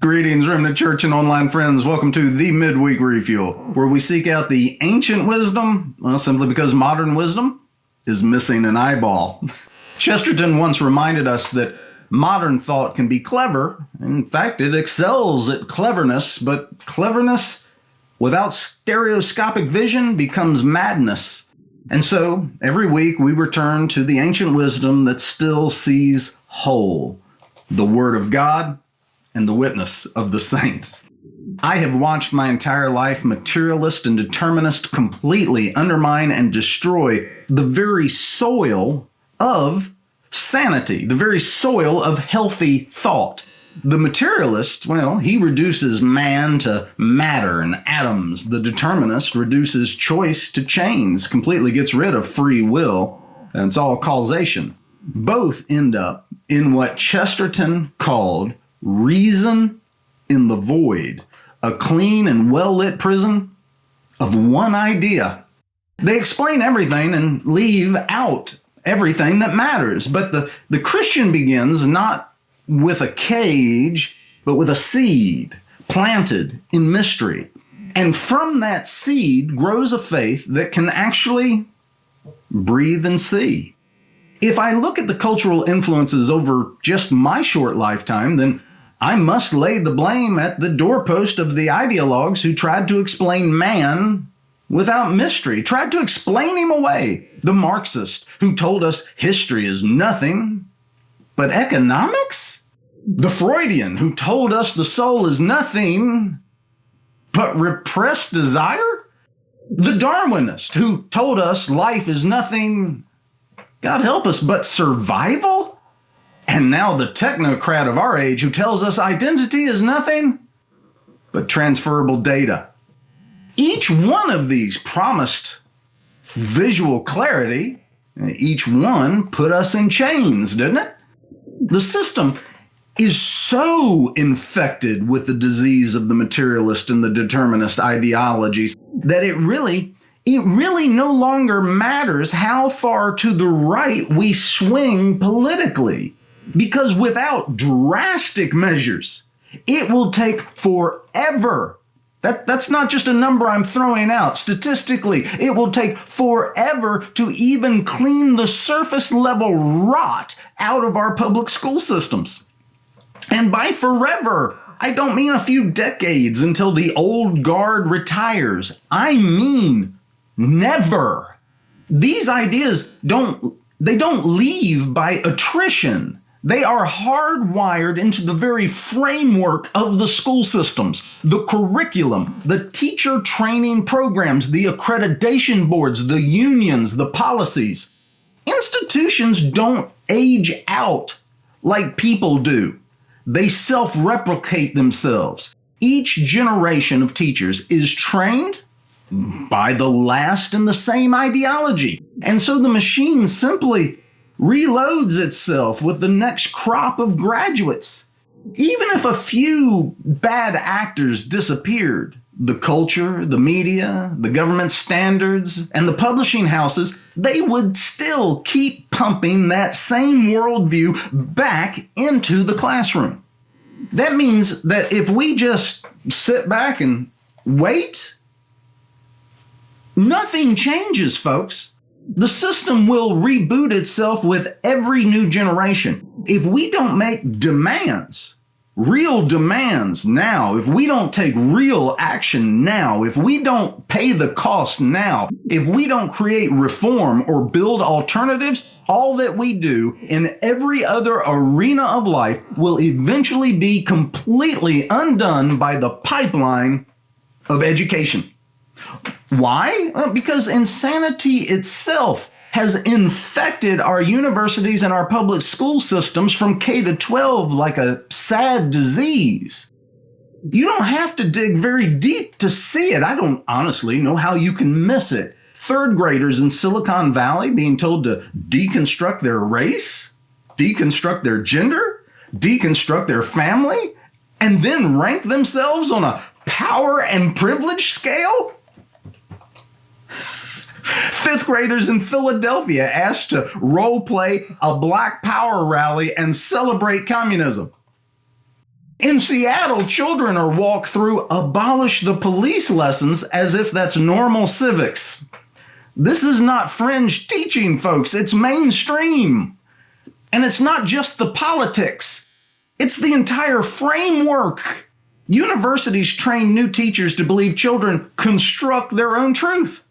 Greetings, Remnant Church and online friends. Welcome to the Midweek Refuel, where we seek out the ancient wisdom, simply because modern wisdom is missing an eyeball. Chesterton once reminded us that modern thought can be clever. In fact, it excels at cleverness, but cleverness without stereoscopic vision becomes madness. And so, every week we return to the ancient wisdom that still sees whole, the Word of God and the witness of the saints. I have watched my entire life materialist and determinist completely undermine and destroy the very soil of sanity, the very soil of healthy thought. The materialist, he reduces man to matter and atoms. The determinist reduces choice to chains, completely gets rid of free will, and it's all causation. Both end up in what Chesterton called reason in the void, a clean and well-lit prison of one idea. They explain everything and leave out everything that matters. But the Christian begins not with a cage, but with a seed planted in mystery. And from that seed grows a faith that can actually breathe and see. If I look at the cultural influences over just my short lifetime, then I must lay the blame at the doorpost of the ideologues who tried to explain man without mystery, tried to explain him away. The Marxist who told us history is nothing but economics. The Freudian who told us the soul is nothing but repressed desire. The Darwinist who told us life is nothing, God help us, but survival. And now the technocrat of our age who tells us identity is nothing but transferable data. Each one of these promised visual clarity. Each one put us in chains, didn't it? The system is so infected with the disease of the materialist and the determinist ideologies that it really no longer matters how far to the right we swing politically. Because without drastic measures, it will take forever. That's not just a number I'm throwing out. Statistically, it will take forever to even clean the surface level rot out of our public school systems. And by forever, I don't mean a few decades until the old guard retires. I mean never. These ideas don't leave by attrition. They are hardwired into the very framework of the school systems, the curriculum, the teacher training programs, the accreditation boards, the unions, the policies. Institutions don't age out like people do. They self-replicate themselves. Each generation of teachers is trained by the last in the same ideology. And so the machine simply reloads itself with the next crop of graduates. Even if a few bad actors disappeared, the culture, the media, the government standards, and the publishing houses, they would still keep pumping that same worldview back into the classroom. That means that if we just sit back and wait, nothing changes, folks. The system will reboot itself with every new generation. If we don't make demands, real demands now, if we don't take real action now, if we don't pay the cost now, if we don't create reform or build alternatives, all that we do in every other arena of life will eventually be completely undone by the pipeline of education. Why? Because insanity itself has infected our universities and our public school systems from K to 12 like a sad disease. You don't have to dig very deep to see it. I don't honestly know how you can miss it. Third graders in Silicon Valley being told to deconstruct their race, deconstruct their gender, deconstruct their family, and then rank themselves on a power and privilege scale? Fifth graders in Philadelphia asked to role play a Black Power rally and celebrate communism. In Seattle, children are walked through abolish the police lessons as if that's normal civics. This is not fringe teaching, folks. It's mainstream. And it's not just the politics. It's the entire framework. Universities train new teachers to believe children construct their own truth.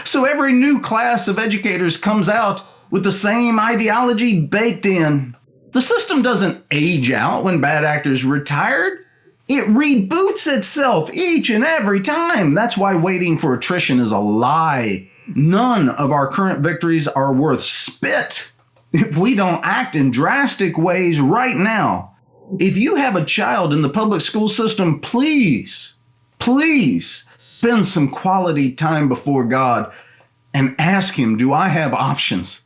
So every new class of educators comes out with the same ideology baked in. The system doesn't age out when bad actors retired. It reboots itself each and every time. That's why waiting for attrition is a lie. None of our current victories are worth spit if we don't act in drastic ways right now. If you have a child in the public school system, please spend some quality time before God and ask Him, do I have options?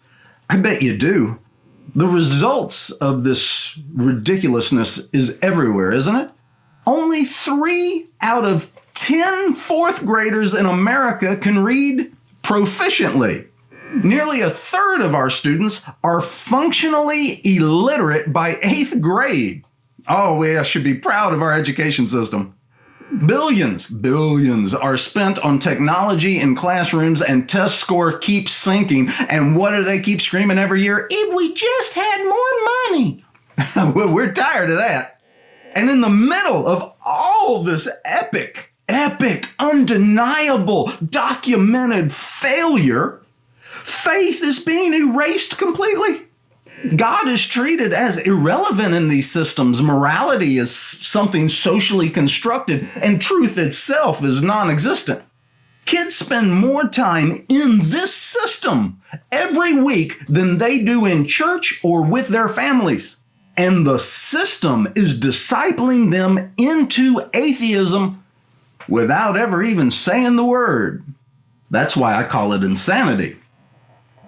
I bet you do. The results of this ridiculousness is everywhere, isn't it? Only 3 out of 10 fourth graders in America can read proficiently. Nearly a third of our students are functionally illiterate by 8th grade. Oh, we should be proud of our education system. Billions are spent on technology in classrooms, and test score keeps sinking. And what do they keep screaming every year? If we just had more money. Well, we're tired of that. And in the middle of all this epic, undeniable, documented failure, faith is being erased completely. God is treated as irrelevant in these systems. Morality is something socially constructed, and truth itself is non-existent. Kids spend more time in this system every week than they do in church or with their families. And the system is discipling them into atheism without ever even saying the word. That's why I call it insanity.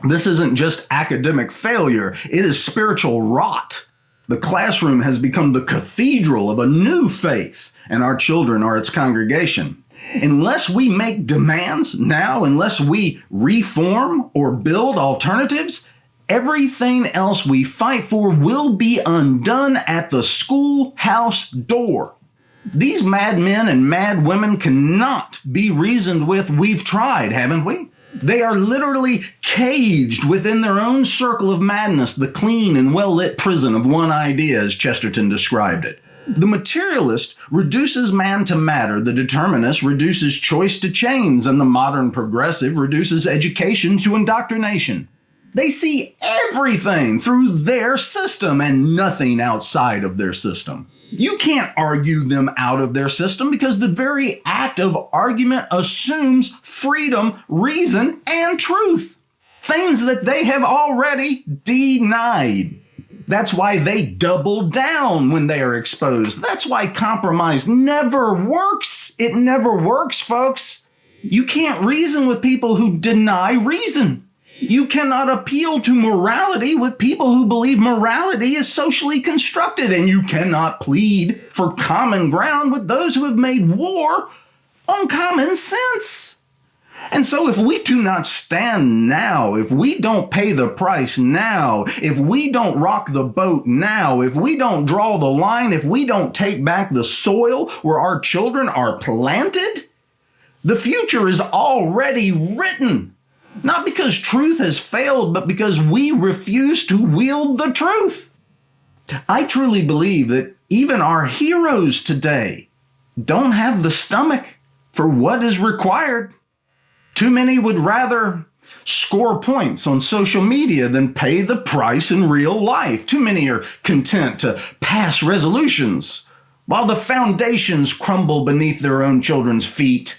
This isn't just academic failure, it is spiritual rot. The classroom has become the cathedral of a new faith, and our children are its congregation. Unless we make demands now, unless we reform or build alternatives, everything else we fight for will be undone at the schoolhouse door. These mad men and mad women cannot be reasoned with. We've tried, haven't we? They are literally caged within their own circle of madness, the clean and well-lit prison of one idea, as Chesterton described it. The materialist reduces man to matter, the determinist reduces choice to chains, and the modern progressive reduces education to indoctrination. They see everything through their system and nothing outside of their system. You can't argue them out of their system because the very act of argument assumes freedom, reason, and truth. Things that they have already denied. That's why they double down when they are exposed. That's why compromise never works. It never works, folks. You can't reason with people who deny reason. You cannot appeal to morality with people who believe morality is socially constructed, and you cannot plead for common ground with those who have made war on common sense. And so if we do not stand now, if we don't pay the price now, if we don't rock the boat now, if we don't draw the line, if we don't take back the soil where our children are planted, the future is already written. Not because truth has failed, but because we refuse to wield the truth. I truly believe that even our heroes today don't have the stomach for what is required. Too many would rather score points on social media than pay the price in real life. Too many are content to pass resolutions while the foundations crumble beneath their own children's feet.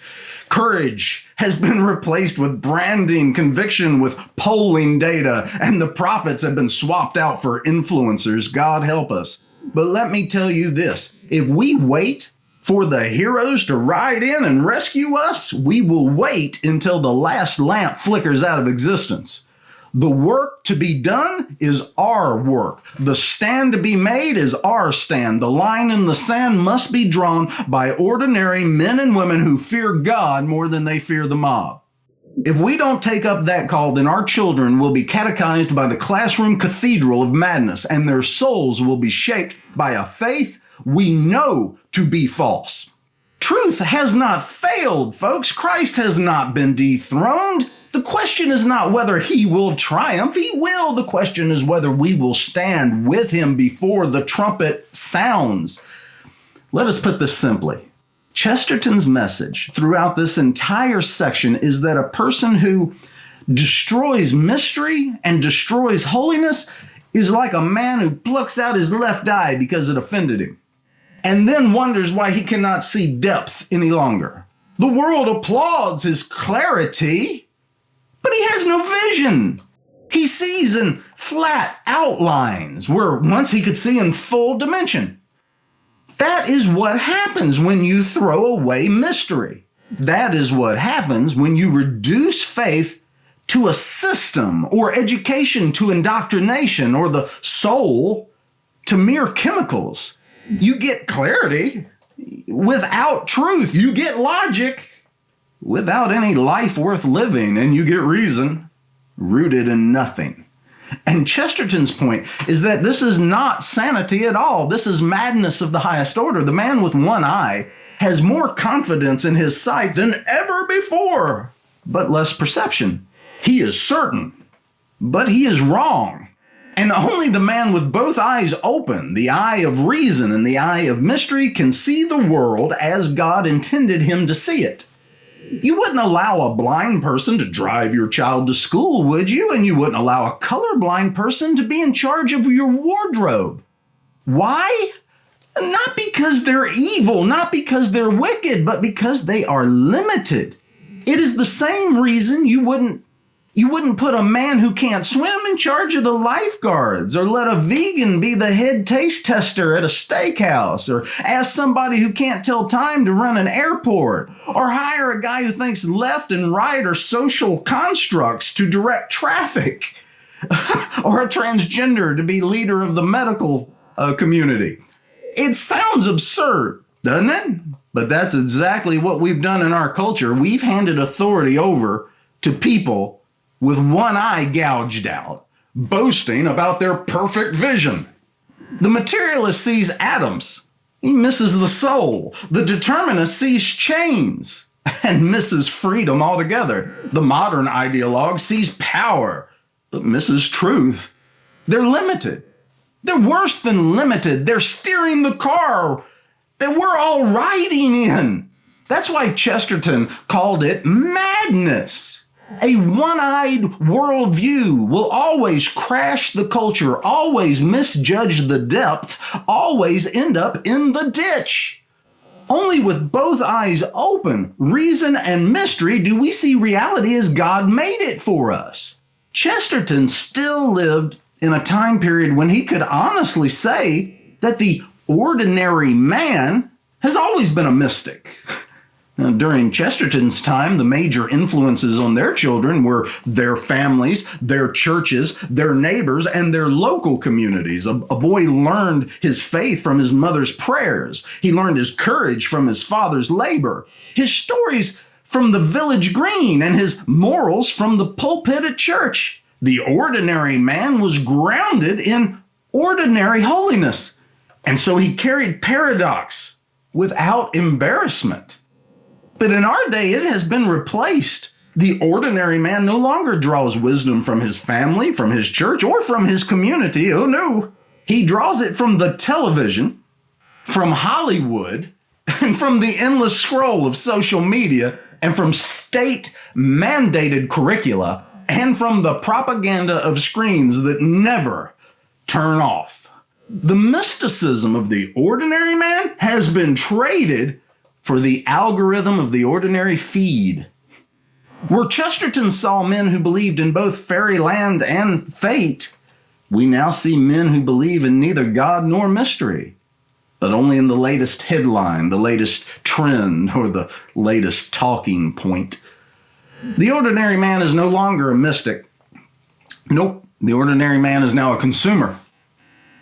Courage has been replaced with branding, conviction with polling data, and the prophets have been swapped out for influencers. God help us. But let me tell you this, if we wait for the heroes to ride in and rescue us, we will wait until the last lamp flickers out of existence. The work to be done is our work. The stand to be made is our stand. The line in the sand must be drawn by ordinary men and women who fear God more than they fear the mob. If we don't take up that call, then our children will be catechized by the classroom cathedral of madness, and their souls will be shaped by a faith we know to be false. Truth has not failed, folks. Christ has not been dethroned. The question is not whether he will triumph. He will. The question is whether we will stand with him before the trumpet sounds. Let us put this simply. Chesterton's message throughout this entire section is that a person who destroys mystery and destroys holiness is like a man who plucks out his left eye because it offended him, and then wonders why he cannot see depth any longer. The world applauds his clarity, but he has no vision. He sees in flat outlines where once he could see in full dimension. That is what happens when you throw away mystery. That is what happens when you reduce faith to a system, or education to indoctrination, or the soul to mere chemicals. You get clarity without truth. You get logic without any life worth living, and you get reason rooted in nothing. And Chesterton's point is that this is not sanity at all. This is madness of the highest order. The man with one eye has more confidence in his sight than ever before, but less perception. He is certain, but he is wrong. And only the man with both eyes open, the eye of reason and the eye of mystery, can see the world as God intended him to see it. You wouldn't allow a blind person to drive your child to school, would you? And you wouldn't allow a colorblind person to be in charge of your wardrobe. Why? Not because they're evil, not because they're wicked, but because they are limited. It is the same reason you wouldn't put a man who can't swim in charge of the lifeguards, or let a vegan be the head taste tester at a steakhouse, or ask somebody who can't tell time to run an airport, or hire a guy who thinks left and right are social constructs to direct traffic, or a transgender to be leader of the medical community. It sounds absurd, doesn't it? But that's exactly what we've done in our culture. We've handed authority over to people with one eye gouged out, boasting about their perfect vision. The materialist sees atoms. He misses the soul. The determinist sees chains and misses freedom altogether. The modern ideologue sees power, but misses truth. They're limited. They're worse than limited. They're steering the car that we're all riding in. That's why Chesterton called it madness. A one-eyed worldview will always crash the culture, always misjudge the depth, always end up in the ditch. Only with both eyes open, reason and mystery, do we see reality as God made it for us. Chesterton still lived in a time period when he could honestly say that the ordinary man has always been a mystic. Now, during Chesterton's time, the major influences on their children were their families, their churches, their neighbors, and their local communities. A boy learned his faith from his mother's prayers. He learned his courage from his father's labor, his stories from the village green, and his morals from the pulpit at church. The ordinary man was grounded in ordinary holiness, and so he carried paradox without embarrassment. But in our day, it has been replaced. The ordinary man no longer draws wisdom from his family, from his church, or from his community. Oh no, he draws it from the television, from Hollywood, and from the endless scroll of social media, and from state-mandated curricula, and from the propaganda of screens that never turn off. The mysticism of the ordinary man has been traded for the algorithm of the ordinary feed. Where Chesterton saw men who believed in both fairyland and fate, we now see men who believe in neither God nor mystery, but only in the latest headline, the latest trend, or the latest talking point. The ordinary man is no longer a mystic. Nope, the ordinary man is now a consumer.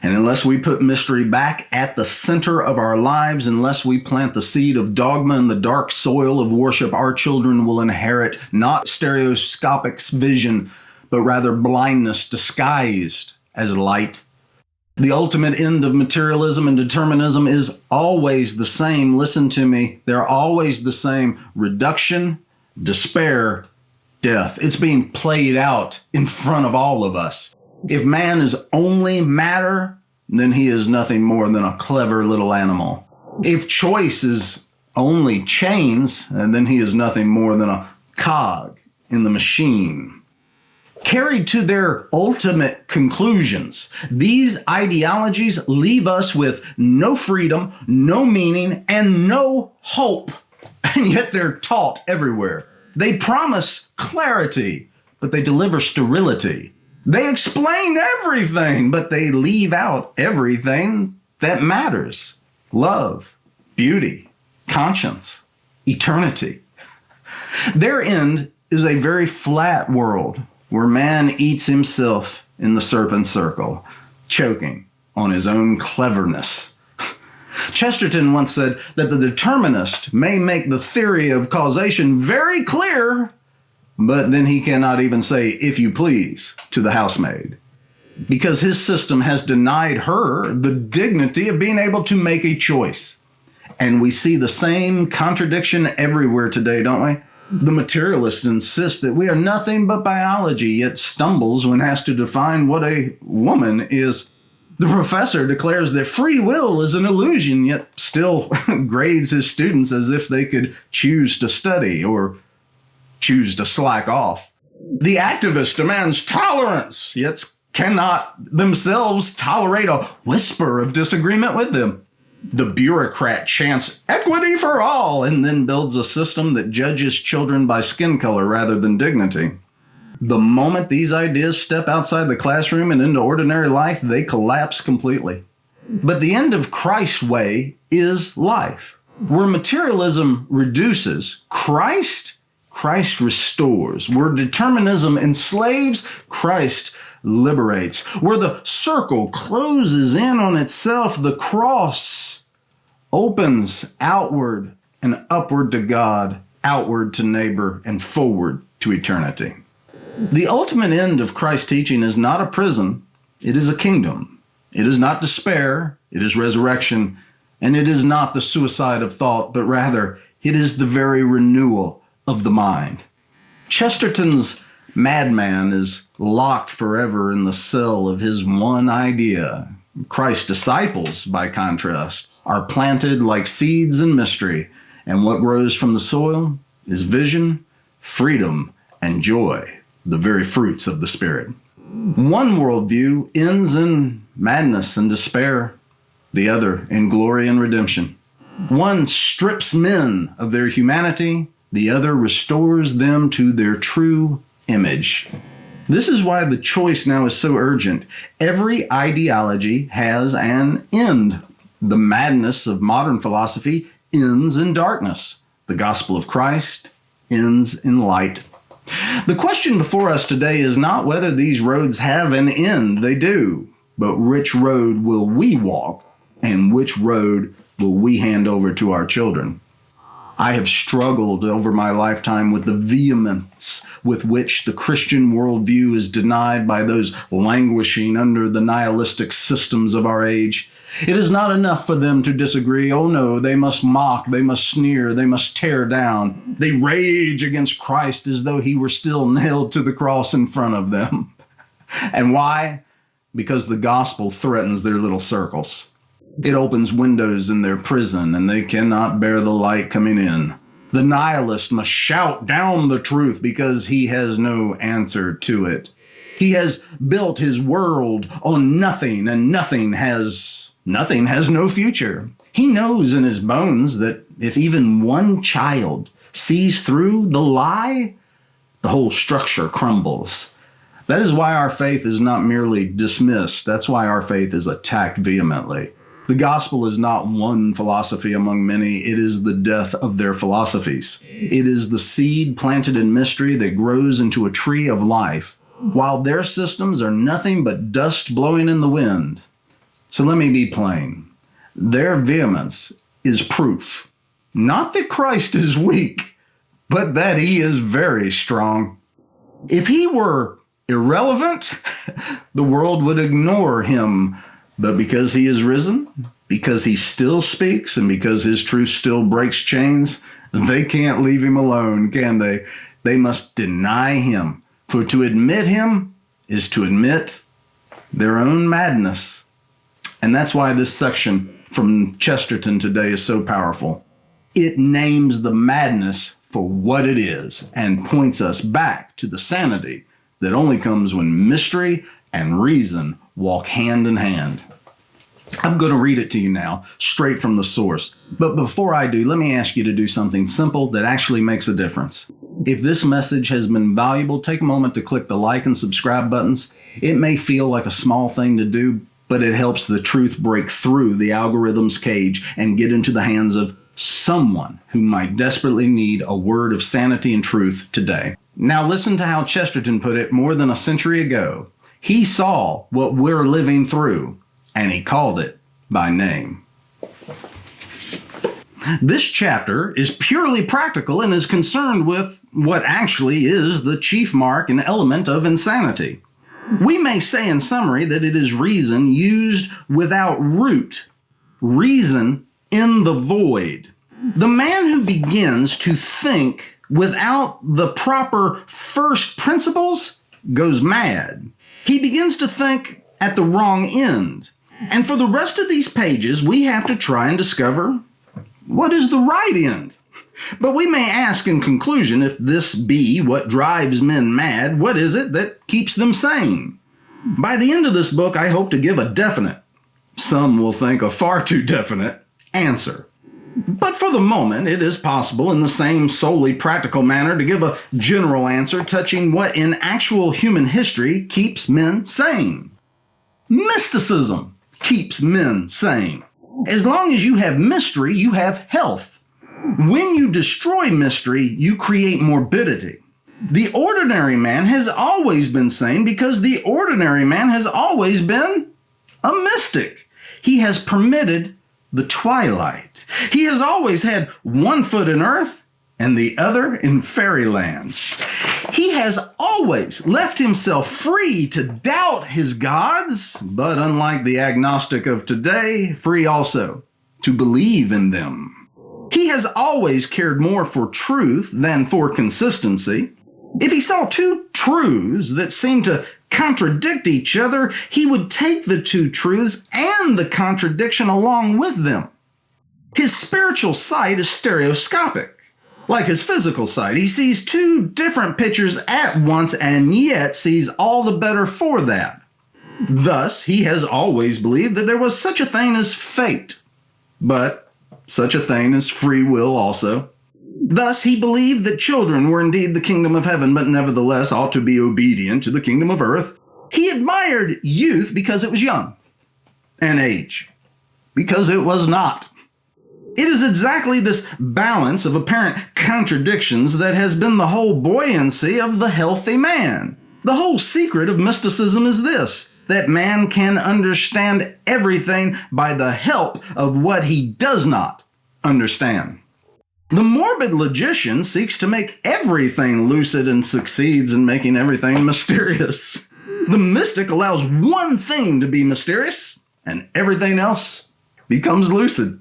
And unless we put mystery back at the center of our lives, unless we plant the seed of dogma in the dark soil of worship, our children will inherit not stereoscopic vision, but rather blindness disguised as light. The ultimate end of materialism and determinism is always the same. Listen to me. They're always the same. Reduction, despair, death. It's being played out in front of all of us. If man is only matter, then he is nothing more than a clever little animal. If choice is only chains, then he is nothing more than a cog in the machine. Carried to their ultimate conclusions, these ideologies leave us with no freedom, no meaning, and no hope. And yet they're taught everywhere. They promise clarity, but they deliver sterility. They explain everything, but they leave out everything that matters. Love, beauty, conscience, eternity. Their end is a very flat world where man eats himself in the serpent's circle, choking on his own cleverness. Chesterton once said that the determinist may make the theory of causation very clear, but then he cannot even say, "if you please," to the housemaid, because his system has denied her the dignity of being able to make a choice. And we see the same contradiction everywhere today, don't we? The materialist insists that we are nothing but biology, yet stumbles when asked to define what a woman is. The professor declares that free will is an illusion, yet still grades his students as if they could choose to study or choose to slack off. The activist demands tolerance, yet cannot themselves tolerate a whisper of disagreement with them. The bureaucrat chants equity for all and then builds a system that judges children by skin color rather than dignity. The moment these ideas step outside the classroom and into ordinary life, they collapse completely. But the end of Christ's way is life. Where materialism reduces, Christ restores. Where determinism enslaves, Christ liberates. Where the circle closes in on itself, the cross opens outward and upward to God, outward to neighbor, and forward to eternity. The ultimate end of Christ's teaching is not a prison, it is a kingdom. It is not despair, it is resurrection, and it is not the suicide of thought, but rather it is the very renewal of the mind. Chesterton's madman is locked forever in the cell of his one idea. Christ's disciples, by contrast, are planted like seeds in mystery, and what grows from the soil is vision, freedom, and joy, the very fruits of the Spirit. One worldview ends in madness and despair, the other in glory and redemption. One strips men of their humanity, the other restores them to their true image. This is why the choice now is so urgent. Every ideology has an end. The madness of modern philosophy ends in darkness. The gospel of Christ ends in light. The question before us today is not whether these roads have an end. They do. But which road will we walk, and which road will we hand over to our children? I have struggled over my lifetime with the vehemence with which the Christian worldview is denied by those languishing under the nihilistic systems of our age. It is not enough for them to disagree. Oh no, they must mock, they must sneer, they must tear down. They rage against Christ as though he were still nailed to the cross in front of them. And why? Because the gospel threatens their little circles. It opens windows in their prison, and they cannot bear the light coming in. The nihilist must shout down the truth because he has no answer to it. He has built his world on nothing, and nothing has no future. He knows in his bones that if even one child sees through the lie, the whole structure crumbles. That is why our faith is not merely dismissed. That's why our faith is attacked vehemently. The gospel is not one philosophy among many. It is the death of their philosophies. It is the seed planted in mystery that grows into a tree of life, while their systems are nothing but dust blowing in the wind. So let me be plain. Their vehemence is proof, not that Christ is weak, but that he is very strong. If he were irrelevant, the world would ignore him But because he is risen, because he still speaks, and because his truth still breaks chains, they can't leave him alone, can they? They must deny him. For to admit him is to admit their own madness. And that's why this section from Chesterton today is so powerful. It names the madness for what it is and points us back to the sanity that only comes when mystery and reason walk hand in hand. I'm going to read it to you now, straight from the source. But before I do, let me ask you to do something simple that actually makes a difference. If this message has been valuable, take a moment to click the like and subscribe buttons. It may feel like a small thing to do, but it helps the truth break through the algorithm's cage and get into the hands of someone who might desperately need a word of sanity and truth today. Now listen to how Chesterton put it more than a century ago. He saw what we're living through, and he called it by name. This chapter is purely practical and is concerned with what actually is the chief mark and element of insanity. We may say in summary that it is reason used without root, reason in the void. The man who begins to think without the proper first principles goes mad. He begins to think at the wrong end. And for the rest of these pages, we have to try and discover what is the right end. But we may ask in conclusion, if this be what drives men mad, what is it that keeps them sane? By the end of this book, I hope to give a definite, some will think a far too definite, answer. But for the moment, it is possible in the same solely practical manner to give a general answer touching what in actual human history keeps men sane. Mysticism keeps men sane. As long as you have mystery, you have health. When you destroy mystery, you create morbidity. The ordinary man has always been sane because the ordinary man has always been a mystic. He has permitted the twilight. He has always had one foot in earth and the other in fairyland. He has always left himself free to doubt his gods, but unlike the agnostic of today, free also to believe in them. He has always cared more for truth than for consistency. If he saw two truths that seemed to contradict each other, he would take the two truths and the contradiction along with them. His spiritual sight is stereoscopic. Like his physical sight, he sees two different pictures at once and yet sees all the better for that. Thus, he has always believed that there was such a thing as fate, but such a thing as free will also. Thus, he believed that children were indeed the kingdom of heaven, but nevertheless ought to be obedient to the kingdom of earth. He admired youth because it was young, and age because it was not. It is exactly this balance of apparent contradictions that has been the whole buoyancy of the healthy man. The whole secret of mysticism is this, that man can understand everything by the help of what he does not understand. The morbid logician seeks to make everything lucid and succeeds in making everything mysterious. The mystic allows one thing to be mysterious, and everything else becomes lucid.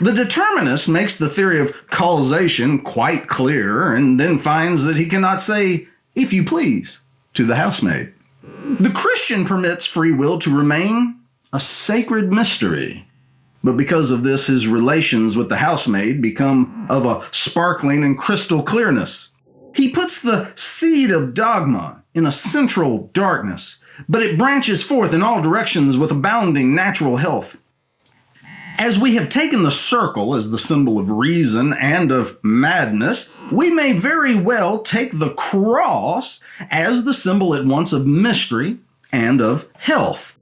The determinist makes the theory of causation quite clear and then finds that he cannot say, "if you please," to the housemaid. The Christian permits free will to remain a sacred mystery. But because of this, his relations with the housemaid become of a sparkling and crystal clearness. He puts the seed of dogma in a central darkness, but it branches forth in all directions with abounding natural health. As we have taken the circle as the symbol of reason and of madness, we may very well take the cross as the symbol at once of mystery and of health.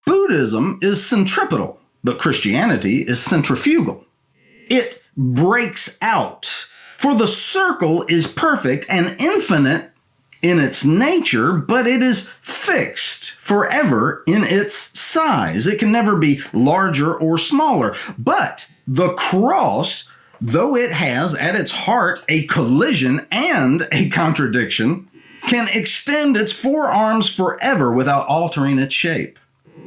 Buddhism is centripetal, but Christianity is centrifugal. It breaks out, for the circle is perfect and infinite in its nature, but it is fixed forever in its size. It can never be larger or smaller. But the cross, though it has at its heart a collision and a contradiction, can extend its four arms forever without altering its shape.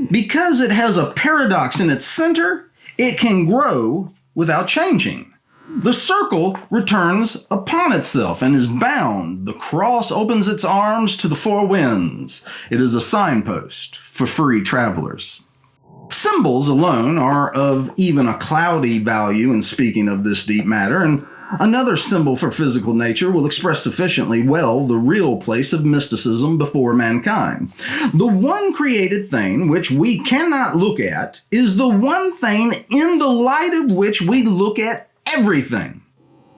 Because it has a paradox in its center, it can grow without changing. The circle returns upon itself and is bound. The cross opens its arms to the four winds. It is a signpost for free travelers. Symbols alone are of even a cloudy value in speaking of this deep matter, and another symbol for physical nature will express sufficiently well the real place of mysticism before mankind. The one created thing which we cannot look at is the one thing in the light of which we look at everything.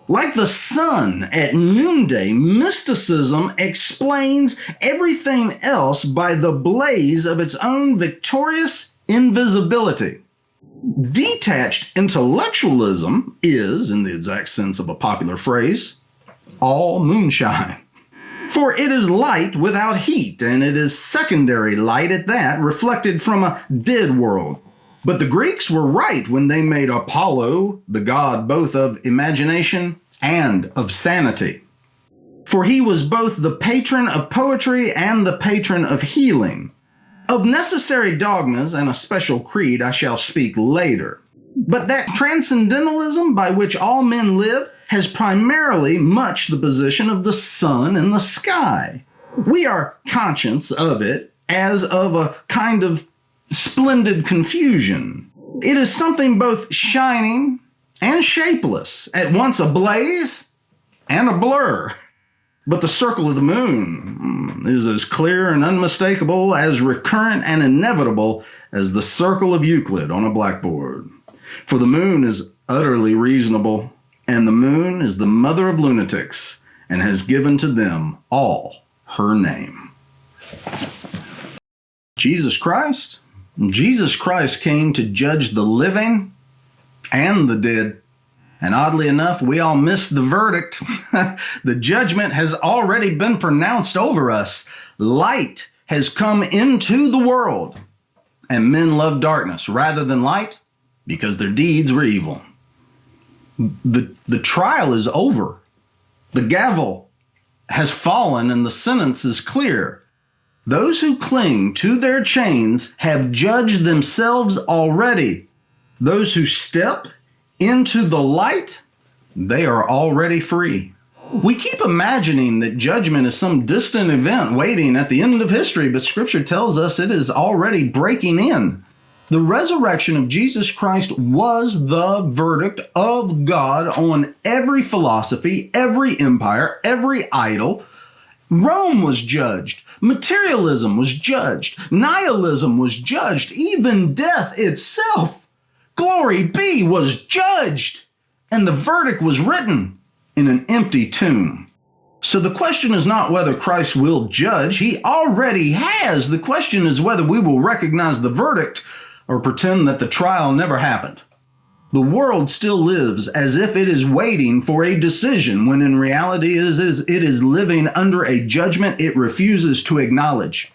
Like the sun at noonday, mysticism explains everything else by the blaze of its own victorious invisibility. Detached intellectualism is, in the exact sense of a popular phrase, all moonshine. For it is light without heat, and it is secondary light at that, reflected from a dead world. But the Greeks were right when they made Apollo the god both of imagination and of sanity. For he was both the patron of poetry and the patron of healing. Of necessary dogmas and a special creed I shall speak later. But that transcendentalism by which all men live has primarily much the position of the sun in the sky. We are conscious of it as of a kind of splendid confusion. It is something both shining and shapeless, at once a blaze and a blur. But the circle of the moon is as clear and unmistakable, as recurrent and inevitable as the circle of Euclid on a blackboard. For the moon is utterly reasonable, and the moon is the mother of lunatics, and has given to them all her name. Jesus Christ? Jesus Christ came to judge the living and the dead. And oddly enough, we all missed the verdict. The judgment has already been pronounced over us. Light has come into the world, and men love darkness rather than light because their deeds were evil. The trial is over. The gavel has fallen and the sentence is clear. Those who cling to their chains have judged themselves already. Those who step into the light, they are already free. We keep imagining that judgment is some distant event waiting at the end of history, but Scripture tells us it is already breaking in. The resurrection of Jesus Christ was the verdict of God on every philosophy, every empire, every idol. Rome was judged. Materialism was judged. Nihilism was judged. Even death itself, glory be, was judged. And the verdict was written in an empty tomb. So the question is not whether Christ will judge. He already has. The question is whether we will recognize the verdict or pretend that the trial never happened. The world still lives as if it is waiting for a decision, when in reality it is living under a judgment it refuses to acknowledge.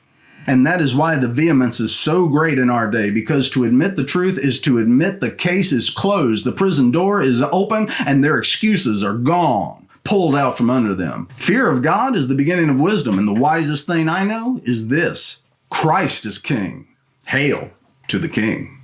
And that is why the vehemence is so great in our day, because to admit the truth is to admit the case is closed, the prison door is open, and their excuses are gone, pulled out from under them. Fear of God is the beginning of wisdom, and the wisest thing I know is this: Christ is King. Hail to the King.